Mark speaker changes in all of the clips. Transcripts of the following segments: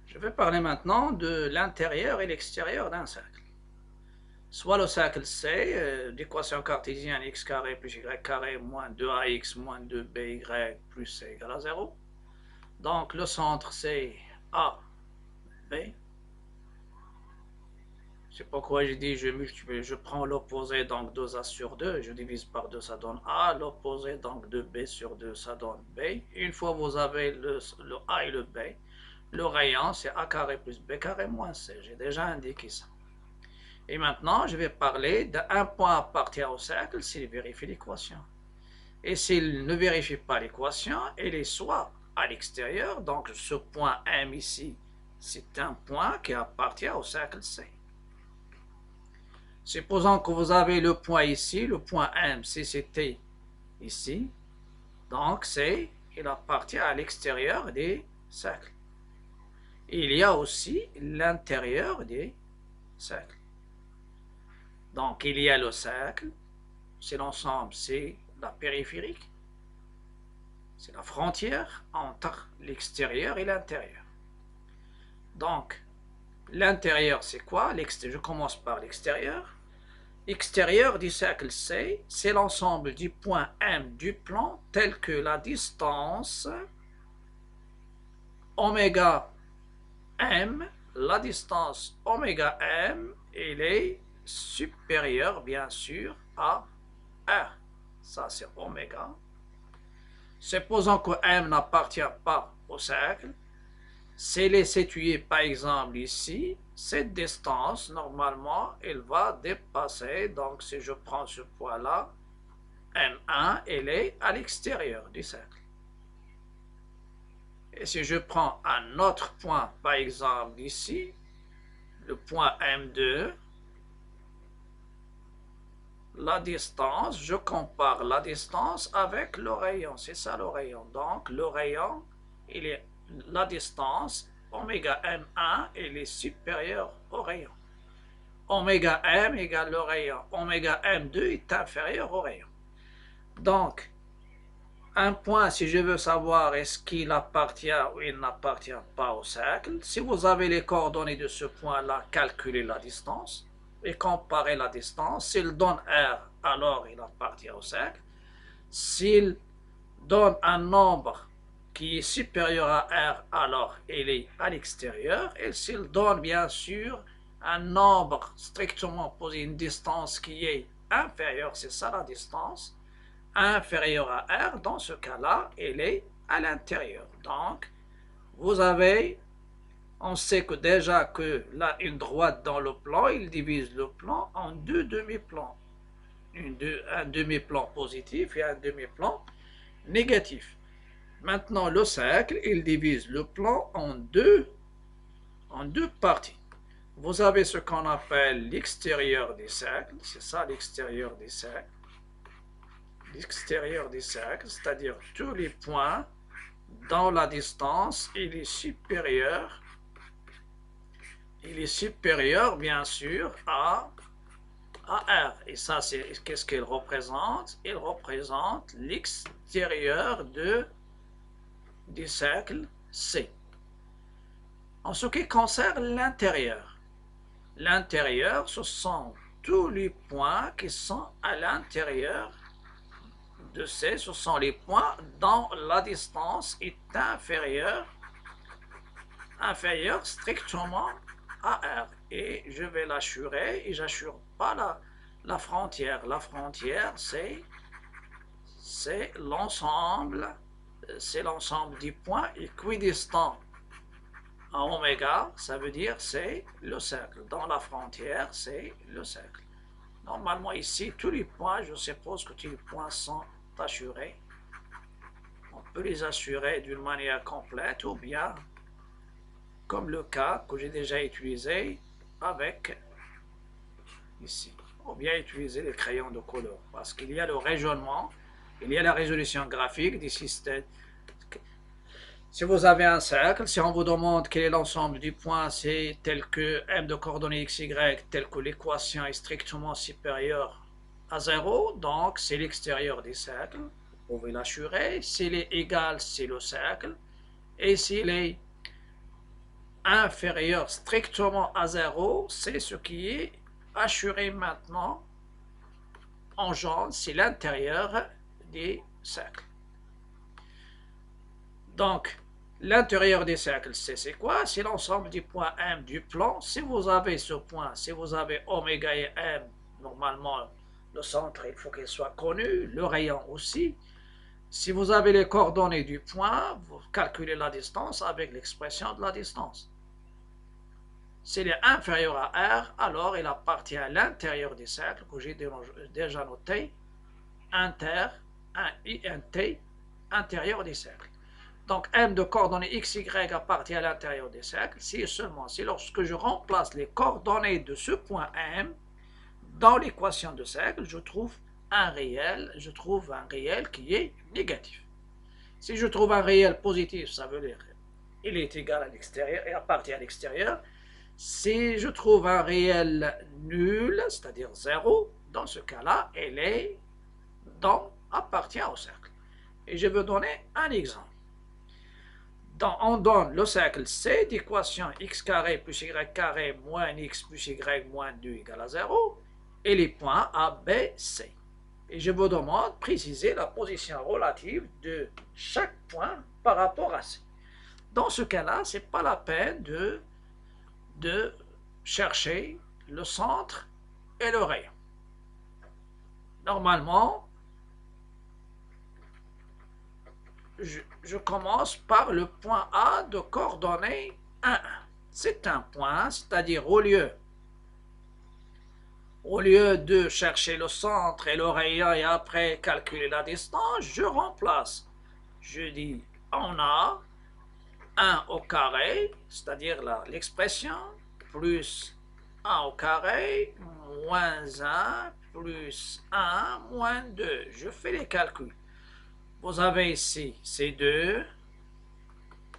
Speaker 1: Je vais parler maintenant de l'intérieur et l'extérieur d'un cercle. Soit le cercle C, d'équation cartésienne x carré plus y carré moins 2ax moins 2by plus c égale à 0. Donc le centre c'est A, B. C'est pourquoi j'ai dit je prends l'opposé, donc 2a sur 2, je divise par 2, ça donne A, l'opposé, donc 2b sur 2, ça donne B. Une fois vous avez le A et le B, le rayon c'est A carré plus B carré moins C, j'ai déjà indiqué ça. Et maintenant, je vais parler d'un point appartient au cercle s'il vérifie l'équation. Et s'il ne vérifie pas l'équation, il est soit à l'extérieur, donc ce point M ici, c'est un point qui appartient au cercle C. Supposons que vous avez le point ici, le point M, si c'était ici, donc C, il appartient à l'extérieur des cercles. Il y a aussi l'intérieur des cercles. Donc il y a le cercle, c'est l'ensemble, c'est la périphérique, c'est la frontière entre l'extérieur et l'intérieur. Donc, l'intérieur, c'est quoi? Je commence par l'extérieur. L'extérieur du cercle C, c'est l'ensemble du point M du plan tel que la distance oméga M, la distance oméga M, elle est supérieure, bien sûr, à R. Ça, c'est oméga. Supposons que M n'appartient pas au cercle. S'il est situé, par exemple, ici, cette distance, normalement, elle va dépasser. Donc, si je prends ce point-là, M1, elle est à l'extérieur du cercle. Et si je prends un autre point, par exemple, ici, le point M2, la distance, je compare la distance avec le rayon. C'est ça le rayon. Donc, le rayon, il est la distance, oméga M1, elle est supérieure au rayon. Oméga M égale le rayon. Oméga M2 est inférieur au rayon. Donc, un point, si je veux savoir est-ce qu'il appartient ou il n'appartient pas au cercle, si vous avez les coordonnées de ce point-là, calculez la distance et comparez la distance. S'il donne R, alors il appartient au cercle. S'il donne un nombre qui est supérieur à R, alors il est à l'extérieur. Et s'il donne bien sûr un nombre strictement posé, une distance qui est inférieure, c'est ça la distance, inférieure à R, dans ce cas-là, il est à l'intérieur. Donc, vous avez, on sait que déjà que là, une droite dans le plan, il divise le plan en deux demi-plans. Un demi-plan positif et un demi-plan négatif. Maintenant, le cercle, il divise le plan en deux parties. Vous avez ce qu'on appelle l'extérieur des cercles, c'est ça l'extérieur des cercles. L'extérieur des cercles, c'est-à-dire tous les points dans la distance, il est supérieur bien sûr à R. Et ça, c'est qu'est-ce qu'il représente? Il représente l'extérieur du cercle C. En ce qui concerne l'intérieur, ce sont tous les points qui sont à l'intérieur de C, ce sont les points dont la distance est inférieure strictement à R. Et je vais l'assurer, et j'assure pas la frontière. La frontière, c'est l'ensemble des points équidistants à oméga, ça veut dire c'est le cercle. Dans la frontière, c'est le cercle. Normalement ici, tous les points, je suppose que tous les points sont assurés. On peut les assurer d'une manière complète ou bien, comme le cas que j'ai déjà utilisé avec ici, ou bien utiliser les crayons de couleur, parce qu'il y a le raisonnement, il y a la résolution graphique des systèmes. Si vous avez un cercle, si on vous demande quel est l'ensemble du point C tel que m de coordonnées x, y, tel que l'équation est strictement supérieure à 0, donc c'est l'extérieur du cercle, vous pouvez l'assurer. S'il est égal, c'est le cercle, et s'il est inférieur strictement à 0, c'est ce qui est assuré maintenant en jaune, c'est l'intérieur des cercles. Donc, l'intérieur des cercles, c'est quoi? C'est l'ensemble des points M du plan. Si vous avez ce point, si vous avez oméga et M, normalement, le centre, il faut qu'il soit connu, le rayon aussi. Si vous avez les coordonnées du point, vous calculez la distance avec l'expression de la distance. S'il est inférieur à R, alors il appartient à l'intérieur des cercles que j'ai déjà noté, inter, un INT, intérieur des cercles. Donc M de coordonnées x, y appartient à l'intérieur des cercles si et seulement si lorsque je remplace les coordonnées de ce point M dans l'équation de cercle, je trouve un réel qui est négatif. Si je trouve un réel positif, ça veut dire qu'il est égal à l'extérieur et appartient à l'extérieur. Si je trouve un réel nul, c'est-à-dire 0, dans ce cas-là, appartient au cercle. Et je veux donner un exemple. On donne le cercle C d'équation x carré plus y carré moins x plus y moins 2 égale à 0 et les points A, B, C. Et je vous demande de préciser la position relative de chaque point par rapport à C. Dans ce cas-là, ce n'est pas la peine de chercher le centre et le rayon. Normalement, je commence par le point A de coordonnées 1, 1. C'est un point, c'est-à-dire au lieu de chercher le centre et le rayon et après calculer la distance, je remplace. Je dis on a 1 au carré, c'est-à-dire l'expression, plus 1 au carré, moins 1, plus 1, moins 2. Je fais les calculs. Vous avez ici C2,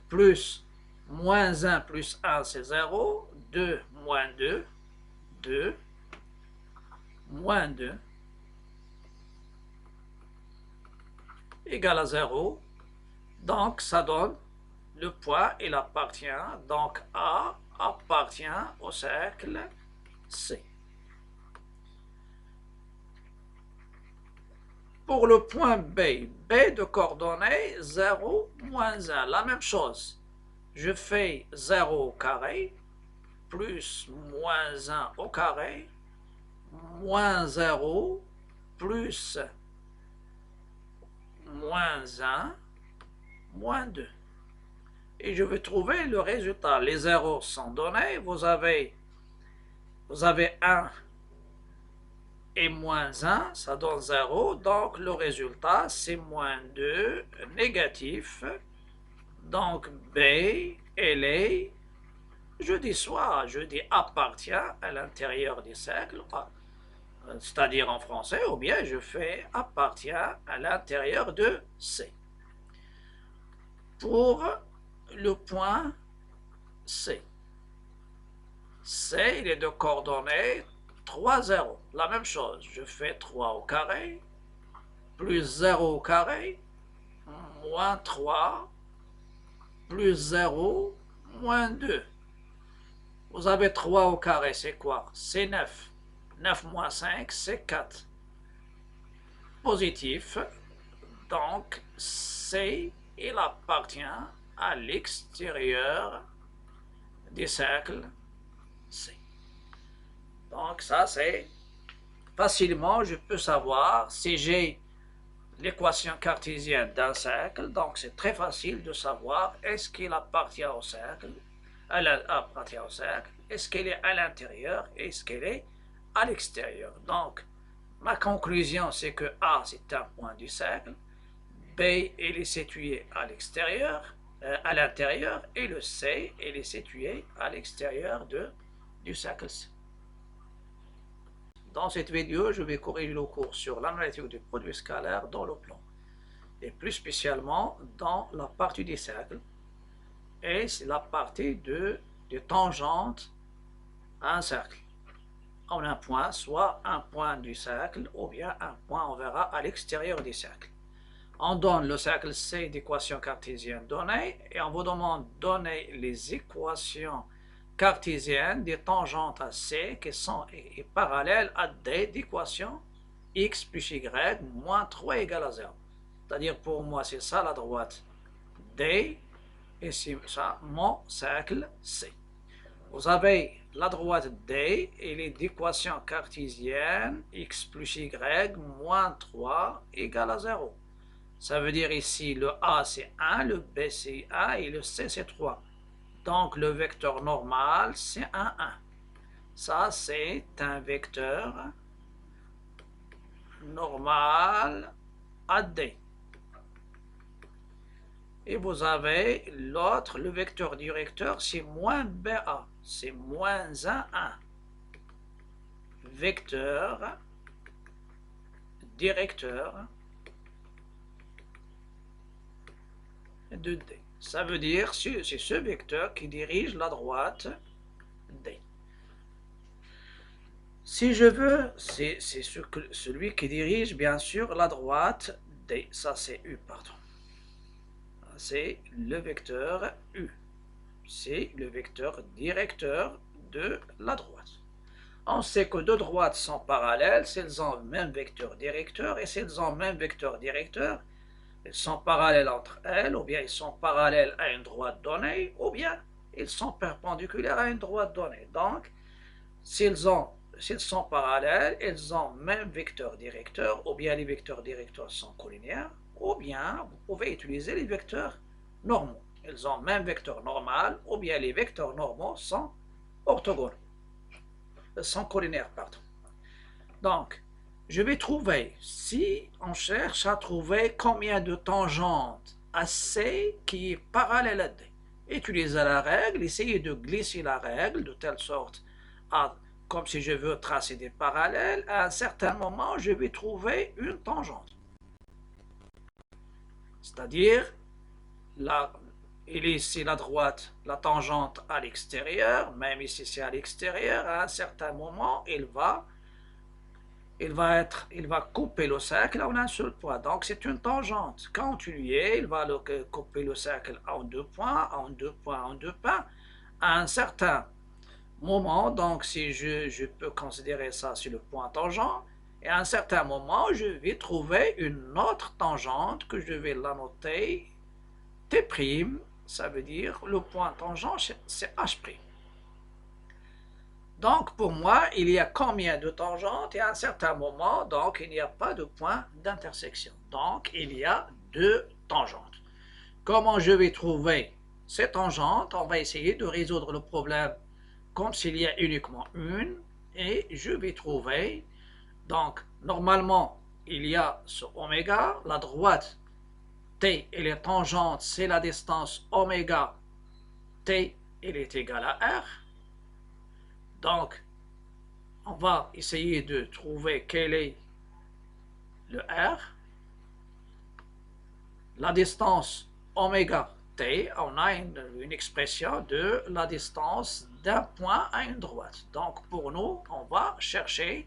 Speaker 1: plus moins 1 plus 1, c'est 0, 2 moins 2, 2, moins 2, égale à 0. Donc, ça donne le point, il appartient, donc A appartient au cercle C. Pour le point B, B de coordonnées 0, moins 1, la même chose. Je fais 0 au carré, plus moins 1 au carré, moins 0, plus moins 1, moins 2. Et je vais trouver le résultat. Les zéros sont donnés, vous avez 1 et moins 1, ça donne 0, donc le résultat c'est moins 2, négatif. Donc B, elle est, je dis appartient à l'intérieur du cercle, c'est-à-dire en français, ou bien je fais appartient à l'intérieur de C. Pour le point C. C, il est de coordonnées 3, 0. La même chose, je fais 3 au carré, plus 0 au carré, moins 3, plus 0, moins 2. Vous avez 3 au carré, c'est quoi? C'est 9. 9 moins 5, c'est 4. Positif, donc C, il appartient à l'extérieur du cercle C. Donc ça c'est facilement, je peux savoir si j'ai l'équation cartésienne d'un cercle, donc c'est très facile de savoir est-ce qu'il appartient au cercle, est-ce qu'elle est à l'intérieur, est-ce qu'elle est à l'extérieur. Donc ma conclusion c'est que A c'est un point du cercle, B il est situé à l'extérieur, à l'intérieur, et le C il est situé à l'extérieur du cercle C. Dans cette vidéo, je vais corriger le cours sur l'analytique du produit scalaire dans le plan, et plus spécialement dans la partie des cercles, et c'est la partie de tangente à un cercle, en un point, soit un point du cercle, ou bien un point, on verra, à l'extérieur du cercle. On donne le cercle C d'équations cartésiennes données et on vous demande de donner les équations cartésiennes des tangentes à C qui sont parallèles à D d'équations x plus y moins 3 égale à 0. C'est-à-dire pour moi c'est ça la droite D et c'est ça mon cercle C. Vous avez la droite D et les équations cartésiennes x plus y moins 3 égale à 0. Ça veut dire ici le A c'est 1, le B c'est 1 et le C c'est 3. Donc le vecteur normal c'est 1, 1. Ça c'est un vecteur normal à D. Et vous avez l'autre, le vecteur directeur, c'est moins BA, c'est moins 1, 1. Vecteur directeur de D. Ça veut dire que c'est ce vecteur qui dirige la droite D. Si je veux, c'est celui qui dirige bien sûr la droite D. Ça c'est U, pardon. C'est le vecteur U. C'est le vecteur directeur de la droite. On sait que deux droites sont parallèles si elles ont le même vecteur directeur, et si elles ont le même vecteur directeur, elles sont parallèles entre elles, ou bien elles sont parallèles à une droite donnée, ou bien elles sont perpendiculaires à une droite donnée. Donc, s'ils sont parallèles, elles ont le même vecteur directeur, ou bien les vecteurs directeurs sont collinéaires, ou bien vous pouvez utiliser les vecteurs normaux. Elles ont le même vecteur normal, ou bien les vecteurs normaux sont orthogonaux. Sont collinaires, pardon. Donc, je vais trouver, si on cherche à trouver combien de tangentes à C qui est parallèle à D. Utilisez la règle, essayez de glisser la règle de telle sorte comme si je veux tracer des parallèles, à un certain moment, je vais trouver une tangente. C'est-à-dire, il est ici la droite, la tangente à l'extérieur, même ici c'est à l'extérieur, à un certain moment, il va couper le cercle en un seul point. Donc c'est une tangente. Quand tu y es, il va couper le cercle en deux points, en deux points, en deux points, à un certain moment. Donc si je peux considérer ça sur le point tangent, et à un certain moment, je vais trouver une autre tangente que je vais la noter T', ça veut dire le point tangent, c'est H'. Donc pour moi, il y a combien de tangentes et à un certain moment, donc il n'y a pas de point d'intersection. Donc il y a deux tangentes. Comment je vais trouver ces tangentes? On va essayer de résoudre le problème comme s'il y a uniquement une, et je vais trouver, donc normalement il y a ce oméga, la droite T et les tangentes, c'est la distance oméga T, elle est égale à R. Donc, on va essayer de trouver quel est le R. La distance oméga T, on a une expression de la distance d'un point à une droite. Donc, pour nous, on va chercher,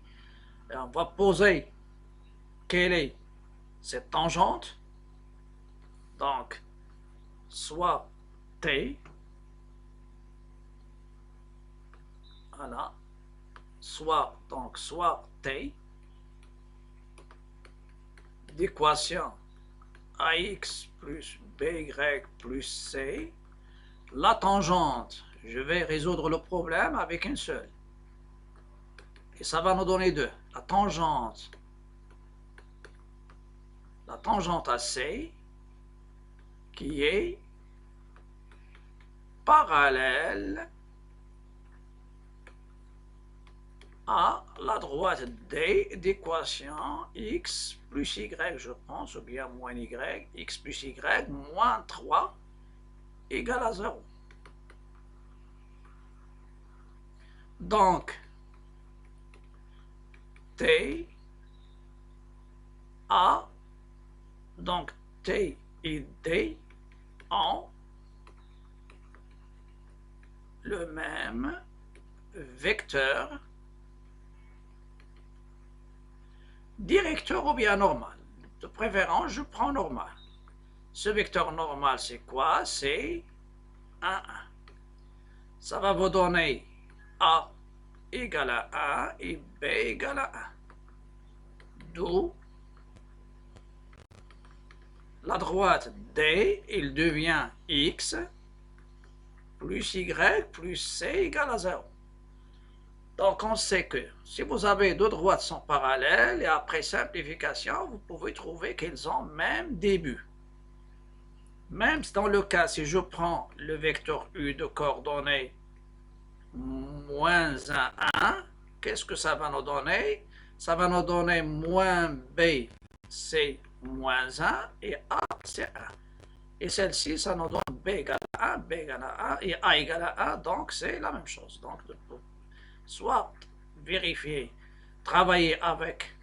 Speaker 1: on va poser quelle est cette tangente. Donc, soit T, voilà, soit T d'équation AX plus BY plus C. La tangente, je vais résoudre le problème avec une seule. Et ça va nous donner deux. La tangente à C qui est parallèle à la droite D d'équation x plus y, je pense, ou bien moins y, x plus y, moins 3 égale à 0. Donc, T et D ont le même vecteur directeur ou bien normal. De préférence, je prends normal. Ce vecteur normal, c'est quoi? C'est 1, 1. Ça va vous donner A égale à 1 et B égale à 1. D'où la droite D, il devient X plus Y plus C égale à 0. Donc on sait que si vous avez deux droites sont parallèles et après simplification, vous pouvez trouver qu'elles ont même début. Même dans le cas, si je prends le vecteur U de coordonnées moins 1, 1, qu'est-ce que ça va nous donner? Ça va nous donner moins B, c'est moins 1 et A, c'est 1. Et celle-ci, ça nous donne B égale à 1, B égale à 1 et A égale à 1, donc c'est la même chose. Donc, soit vérifier, travailler avec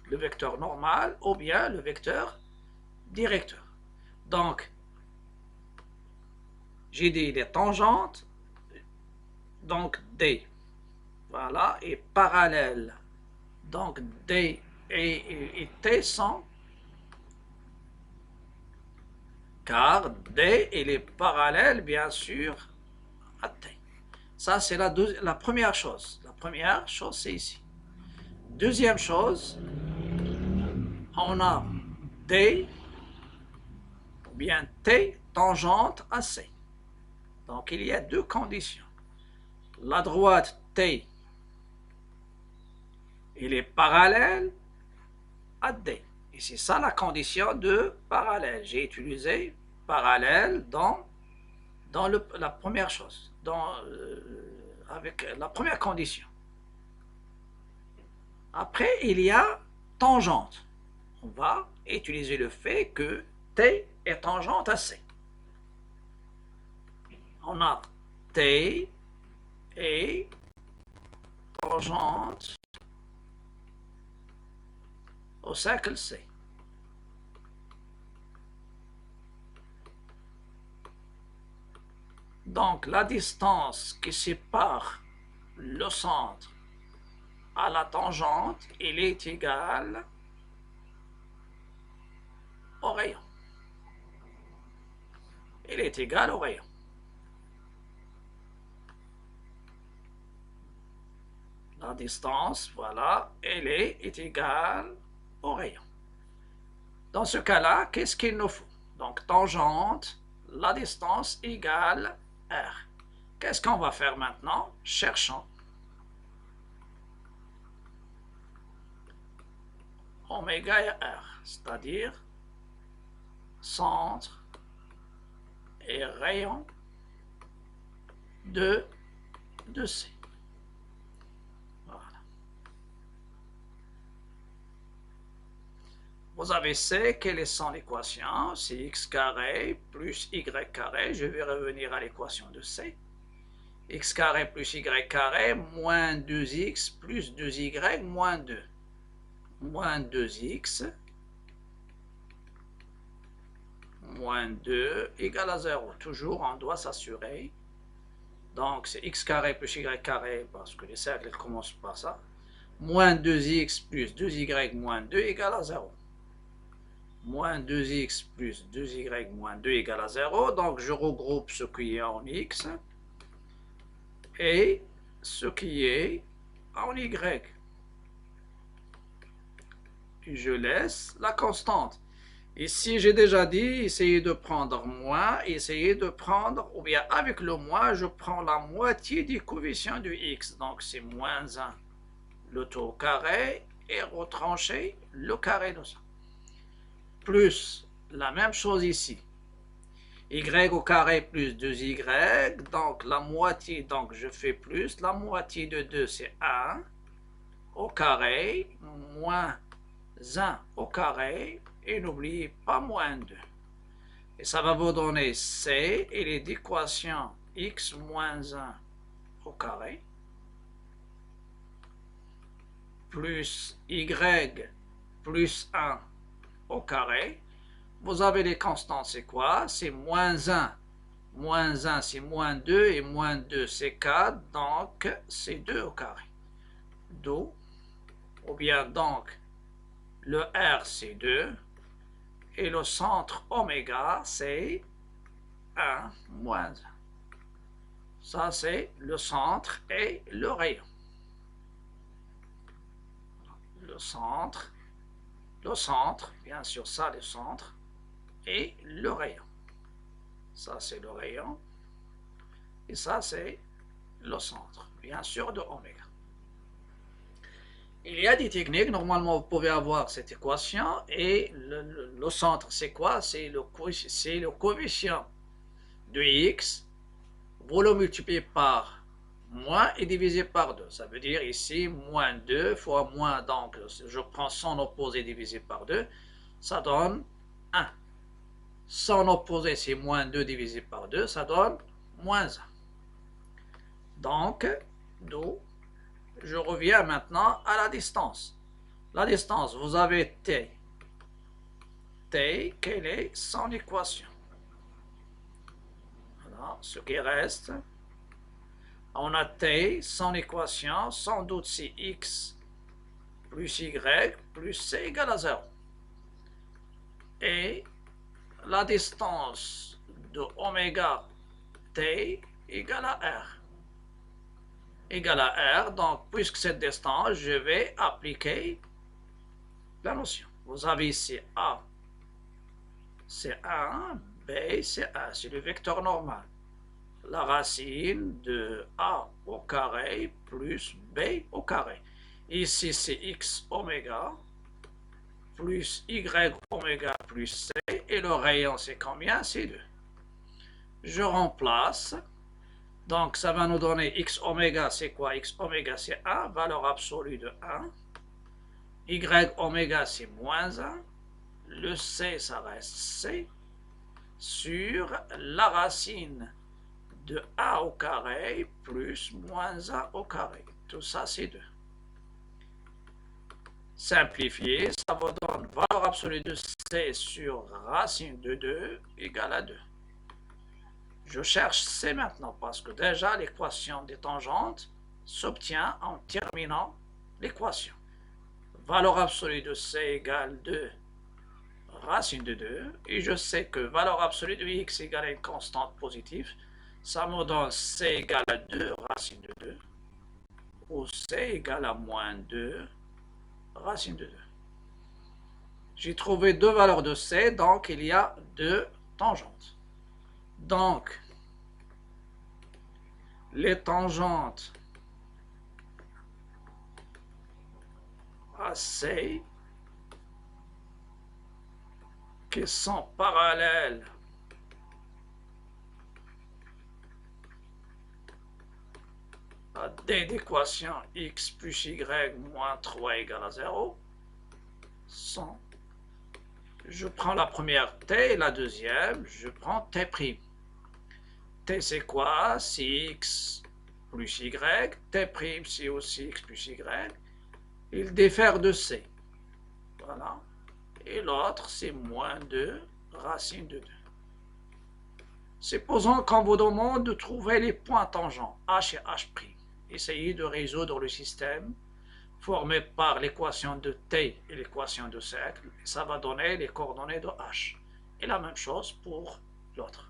Speaker 1: le vecteur normal ou bien le vecteur directeur. Donc, j'ai dit les tangentes, donc D, voilà, et parallèle. Donc D et T sont, car D il est parallèle bien sûr à T. Ça c'est la première chose. La première chose c'est ici. Deuxième chose, on a D ou bien T tangente à C. Donc il y a deux conditions. La droite T, il est parallèle à D. Et c'est ça la condition de parallèle. J'ai utilisé parallèle dans la première chose, avec la première condition. Après, il y a tangente. On va utiliser le fait que T est tangente à C. On a T et tangente au cercle C. Donc la distance qui sépare le centre à la tangente, il est égal au rayon. Il est égal au rayon. La distance, voilà, elle est égale au rayon. Dans ce cas-là, qu'est-ce qu'il nous faut? Donc, tangente, la distance égale R. Qu'est-ce qu'on va faire maintenant? Cherchons. Oméga et R, c'est-à-dire centre et rayon de C. Voilà. Vous avez C, quelle est son équation? C'est x carré plus y carré. Je vais revenir à l'équation de C. X carré plus y carré moins 2x plus 2y moins 2. Moins 2x moins 2 égale à 0. Toujours, on doit s'assurer. Donc, c'est x carré plus y carré, parce que les cercles commencent par ça. Moins 2x plus 2y moins 2 égale à 0. Moins 2x plus 2y moins 2 égale à 0. Donc, je regroupe ce qui est en x et ce qui est en y. Puis je laisse la constante. Ici, j'ai déjà dit, essayez de prendre moins, essayez de prendre, ou bien avec le moins, je prends la moitié du coefficient de x. Donc, c'est moins 1, le tout au carré, et retrancher le carré de ça. Plus la même chose ici. Y au carré plus 2y, donc la moitié, donc je fais plus, la moitié de 2 c'est 1, au carré, moins 1 au carré, et n'oubliez pas moins 2. Et ça va vous donner C, et les d'équation x moins 1 au carré, plus y plus 1 au carré. Vous avez les constantes, c'est quoi? C'est moins 1. Moins 1, c'est moins 2, et moins 2, c'est 4, donc c'est 2 au carré. D'où, ou bien donc, Le R, c'est 2. Et le centre oméga, c'est 1 moins 1. Ça, c'est le centre et le rayon. Le centre, bien sûr, ça, le centre, et le rayon. Ça, c'est le rayon. Et ça, c'est le centre, bien sûr, de oméga. Il y a des techniques, normalement, vous pouvez avoir cette équation, et le centre, c'est quoi? C'est le coefficient de x. Vous le multipliez par moins et divisé par 2. Ça veut dire ici, moins 2 fois moins, donc je prends son opposé divisé par 2, ça donne 1. Son opposé, c'est moins 2 divisé par 2, ça donne moins 1. Donc, d'où je reviens maintenant à la distance. La distance, vous avez t. T, quelle est son équation? Voilà, ce qui reste. On a t, son équation, sans doute c'est x plus y plus c égale à 0. Et la distance de oméga t égale à r. Égale à r, donc puisque cette distance, je vais appliquer la notion. Vous avez ici a, c'est 1, b, c'est 1, c'est le vecteur normal. La racine de a au carré plus b au carré. Ici, c'est x oméga plus y oméga plus c. Et le rayon, c'est combien? C'est 2. Je remplace. Donc, ça va nous donner x oméga, c'est quoi? X oméga, c'est 1, valeur absolue de 1. Y oméga, c'est moins 1. Le c, ça reste c. Sur la racine de a au carré plus moins 1 au carré. Tout ça, c'est 2. Simplifié, ça vous donne valeur absolue de c sur racine de 2 égale à 2. Je cherche c maintenant parce que déjà l'équation des tangentes s'obtient en terminant l'équation. Valeur absolue de c égale 2 racine de 2. Et je sais que valeur absolue de x égale à une constante positive. Ça me donne c égale à 2 racine de 2. Ou c égale à moins 2 racine de 2. J'ai trouvé deux valeurs de c, donc il y a deux tangentes. Donc, les tangentes à C qui sont parallèles à D d'équation x plus y moins 3 égale à 0 sont, je prends la première t et la deuxième, je prends t'. T c'est quoi? C'est x plus y. T' c'est aussi x plus y. Il diffère de c. Voilà. Et l'autre c'est moins 2 racine de 2. Supposons qu'on vous demande de trouver les points tangents h et h'. Essayez de résoudre le système formé par l'équation de t et l'équation de cercle. Ça va donner les coordonnées de h. Et la même chose pour l'autre.